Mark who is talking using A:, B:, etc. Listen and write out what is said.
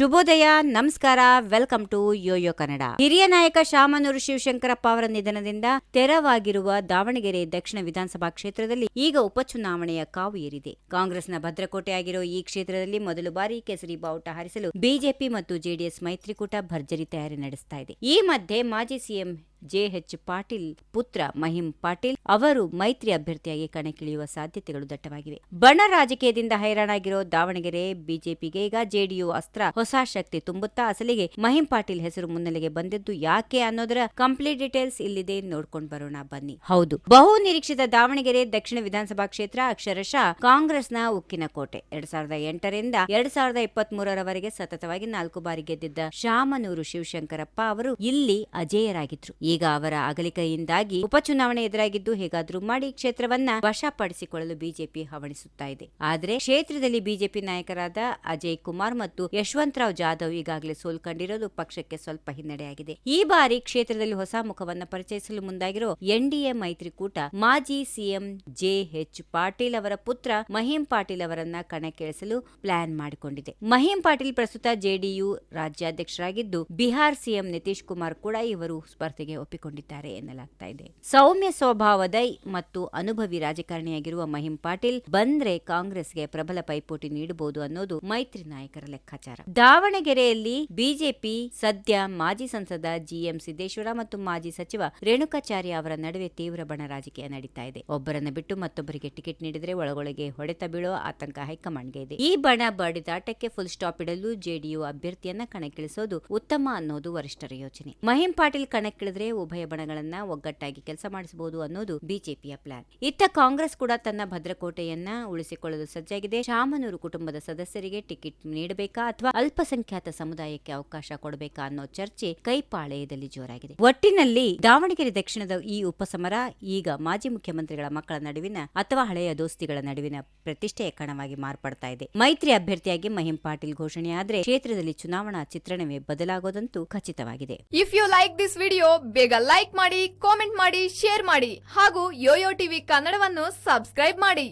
A: ಶುಭೋದಯ, ನಮಸ್ಕಾರ, welcome to Yoyo Kannada. ಹಿರಿಯ ನಾಯಕ ಶಾಮನೂರು ಶಿವಶಂಕರಪ್ಪ ಅವರ ನಿಧನದಿಂದ ತೆರವಾಗಿರುವ ದಾವಣಗೆರೆ ದಕ್ಷಿಣ ವಿಧಾನಸಭಾ ಕ್ಷೇತ್ರದಲ್ಲಿ ಈಗ ಉಪಚುನಾವಣೆಯ ಕಾವು ಏರಿದೆ. ಕಾಂಗ್ರೆಸ್ನ ಭದ್ರಕೋಟೆಯಾಗಿರೋ ಈ ಕ್ಷೇತ್ರದಲ್ಲಿ ಮೊದಲು ಬಾರಿ ಕೇಸರಿ ಬಾವುಟ ಹಾರಿಸಲು ಬಿಜೆಪಿ ಮತ್ತು ಜೆಡಿಎಸ್ ಮೈತ್ರಿಕೂಟ ಭರ್ಜರಿ ತಯಾರಿ ನಡೆಸ್ತಾ ಇದೆ. ಈ ಮಧ್ಯೆ ಮಾಜಿ ಸಿಎಂ ಜೆಎಚ್ ಪಾಟೀಲ್ ಪುತ್ರ ಮಹಿಂ ಪಾಟೀಲ್ ಅವರು ಮೈತ್ರಿ ಅಭ್ಯರ್ಥಿಯಾಗಿ ಕಣಕ್ಕಿಳಿಯುವ ಸಾಧ್ಯತೆಗಳು ದಟ್ಟವಾಗಿವೆ. ಬಣ ರಾಜಕೀಯದಿಂದ ಹೈರಾಣಾಗಿರೋ ದಾವಣಗೆರೆ ಬಿಜೆಪಿಗೆ ಈಗ ಜೆಡಿಯು ಅಸ್ತ್ರ ಹೊಸ ಶಕ್ತಿ ತುಂಬುತ್ತಾ ಅಸಲಿಗೆ ಮಹಿಂ ಪಾಟೀಲ್ ಹೆಸರು ಮುನ್ನೆಲೆಗೆ ಬಂದಿದ್ದು ಯಾಕೆ ಅನ್ನೋದರ ಕಂಪ್ಲೀಟ್ ಡೀಟೇಲ್ಸ್ ಇಲ್ಲಿದೆ, ನೋಡ್ಕೊಂಡು ಬರೋಣ ಬನ್ನಿ. ಹೌದು, ಬಹು ನಿರೀಕ್ಷಿತ ದಾವಣಗೆರೆ ದಕ್ಷಿಣ ವಿಧಾನಸಭಾ ಕ್ಷೇತ್ರ ಅಕ್ಷರಶಃ ಕಾಂಗ್ರೆಸ್ನ ಉಕ್ಕಿನ ಕೋಟೆ. 2008ರಿಂದ 2023ರವರೆಗೆ ಸತತವಾಗಿ 4 ಬಾರಿ ಗೆದ್ದಿದ್ದ ಶಾಮನೂರು ಶಿವಶಂಕರಪ್ಪ ಅವರು ಇಲ್ಲಿ ಅಜೇಯರಾಗಿದ್ರು. ಈಗ ಅವರ ಅಗಲಿಕೆಯಿಂದಾಗಿ ಉಪಚುನಾವಣೆ ಎದುರಾಗಿದ್ದು ಹೇಗಾದ್ರೂ ಮಾಡಿ ಕ್ಷೇತ್ರವನ್ನ ವಶಪಡಿಸಿಕೊಳ್ಳಲು ಬಿಜೆಪಿ ಹವಣಿಸುತ್ತಾ ಇದೆ. ಆದರೆ ಕ್ಷೇತ್ರದಲ್ಲಿ ಬಿಜೆಪಿ ನಾಯಕರಾದ ಅಜಯ್ ಕುಮಾರ್ ಮತ್ತು ಯಶವಂತರಾವ್ ಜಾಧವ್ ಈಗಾಗಲೇ ಸೋಲು ಕಂಡಿರೋದು ಪಕ್ಷಕ್ಕೆ ಸ್ವಲ್ಪ ಹಿನ್ನಡೆಯಾಗಿದೆ. ಈ ಬಾರಿ ಕ್ಷೇತ್ರದಲ್ಲಿ ಹೊಸ ಮುಖವನ್ನ ಪರಿಚಯಿಸಲು ಮುಂದಾಗಿರೋ ಎನ್ಡಿಎ ಮೈತ್ರಿಕೂಟ ಮಾಜಿ ಸಿಎಂ ಜೆಎಚ್ ಪಾಟೀಲ್ ಅವರ ಪುತ್ರ ಮಹಿಂ ಪಾಟೀಲ್ ಅವರನ್ನ ಕಣಕ್ಕಿಳಿಸಲು ಪ್ಲಾನ್ ಮಾಡಿಕೊಂಡಿದೆ. ಮಹಿಂ ಪಾಟೀಲ್ ಪ್ರಸ್ತುತ ಜೆಡಿಯು ರಾಜ್ಯಾಧ್ಯಕ್ಷರಾಗಿದ್ದು, ಬಿಹಾರ್ ಸಿಎಂ ನಿತೀಶ್ ಕುಮಾರ್ ಕೂಡ ಇವರು ಸ್ಪರ್ಧೆಗೆ ಒಪ್ಪಿಕೊಂಡಿದ್ದಾರೆ ಎನ್ನಲಾಗ್ತಾ ಇದೆ. ಸೌಮ್ಯ ಸ್ವಭಾವದ ಮತ್ತು ಅನುಭವಿ ರಾಜಕಾರಣಿಯಾಗಿರುವ ಮಹಿಂ ಪಾಟೀಲ್ ಬಂದ್ರೆ ಕಾಂಗ್ರೆಸ್ಗೆ ಪ್ರಬಲ ಪೈಪೋಟಿ ನೀಡಬಹುದು ಅನ್ನೋದು ಮೈತ್ರಿ ನಾಯಕರ ಲೆಕ್ಕಾಚಾರ. ದಾವಣಗೆರೆಯಲ್ಲಿ ಬಿಜೆಪಿ ಸದ್ಯ ಮಾಜಿ ಸಂಸದ ಜಿಎಂ ಸಿದ್ದೇಶ್ವರ ಮತ್ತು ಮಾಜಿ ಸಚಿವ ರೇಣುಕಾಚಾರ್ಯ ಅವರ ನಡುವೆ ತೀವ್ರ ಬಣ ರಾಜಕೀಯ ನಡೀತಾ ಇದೆ. ಒಬ್ಬರನ್ನ ಬಿಟ್ಟು ಮತ್ತೊಬ್ಬರಿಗೆ ಟಿಕೆಟ್ ನೀಡಿದ್ರೆ ಒಳಗೊಳಗೆ ಹೊಡೆತ ಬೀಳೋ ಆತಂಕ ಹೈಕಮಾಂಡ್ಗೆ ಇದೆ. ಈ ಬಣ ಬಡಿದಾಟಕ್ಕೆ ಫುಲ್ ಸ್ಟಾಪ್ ಇಡಲು ಜೆಡಿಯು ಅಭ್ಯರ್ಥಿಯನ್ನ ಕಣಕ್ಕಿಳಿಸೋದು ಉತ್ತಮ ಅನ್ನೋದು ವರಿಷ್ಠರ ಯೋಚನೆ. ಮಹಿಂ ಪಾಟೀಲ್ ಕಣಕ್ಕಿಳಿದ್ರೆ ಉಭಯ ಬಣಗಳನ್ನ ಒಗ್ಗಟ್ಟಾಗಿ ಕೆಲಸ ಮಾಡಿಸಬಹುದು ಅನ್ನೋದು ಬಿಜೆಪಿಯ ಪ್ಲಾನ್. ಇತ್ತ ಕಾಂಗ್ರೆಸ್ ಕೂಡ ತನ್ನ ಭದ್ರಕೋಟೆಯನ್ನ ಉಳಿಸಿಕೊಳ್ಳಲು ಸಜ್ಜಾಗಿದೆ. ಶಾಮನೂರು ಕುಟುಂಬದ ಸದಸ್ಯರಿಗೆ ಟಿಕೆಟ್ ನೀಡಬೇಕಾ ಅಥವಾ ಅಲ್ಪಸಂಖ್ಯಾತ ಸಮುದಾಯಕ್ಕೆ ಅವಕಾಶ ಕೊಡಬೇಕಾ ಅನ್ನೋ ಚರ್ಚೆ ಕೈಪಾಳೆಯದಲ್ಲಿ ಜೋರಾಗಿದೆ. ಒಟ್ಟಿನಲ್ಲಿ ದಾವಣಗೆರೆ ದಕ್ಷಿಣದ ಈ ಉಪಸಮರ ಈಗ ಮಾಜಿ ಮುಖ್ಯಮಂತ್ರಿಗಳ ಮಕ್ಕಳ ನಡುವಿನ ಅಥವಾ ಹಳೆಯ ದೋಸ್ತಿಗಳ ನಡುವಿನ ಪ್ರತಿಷ್ಠೆಯ ಕಣವಾಗಿ ಮಾರ್ಪಡ್ತಾ ಇದೆ. ಮೈತ್ರಿ ಅಭ್ಯರ್ಥಿಯಾಗಿ ಮಹಿಂ ಪಾಟೀಲ್ ಘೋಷಣೆಯಾದ್ರೆ ಕ್ಷೇತ್ರದಲ್ಲಿ ಚುನಾವಣಾ ಚಿತ್ರಣವೇ ಬದಲಾಗೋದಂತೂ ಖಚಿತವಾಗಿದೆ.
B: If you like this video, ಬೇಗ ಲೈಕ್ ಮಾಡಿ, ಕಾಮೆಂಟ್ ಮಾಡಿ, ಶೇರ್ ಮಾಡಿ ಹಾಗೂ ಯೋಯೋ ಟಿವಿ ಕನ್ನಡವನ್ನು ಸಬ್ಸ್ಕ್ರೈಬ್ ಮಾಡಿ.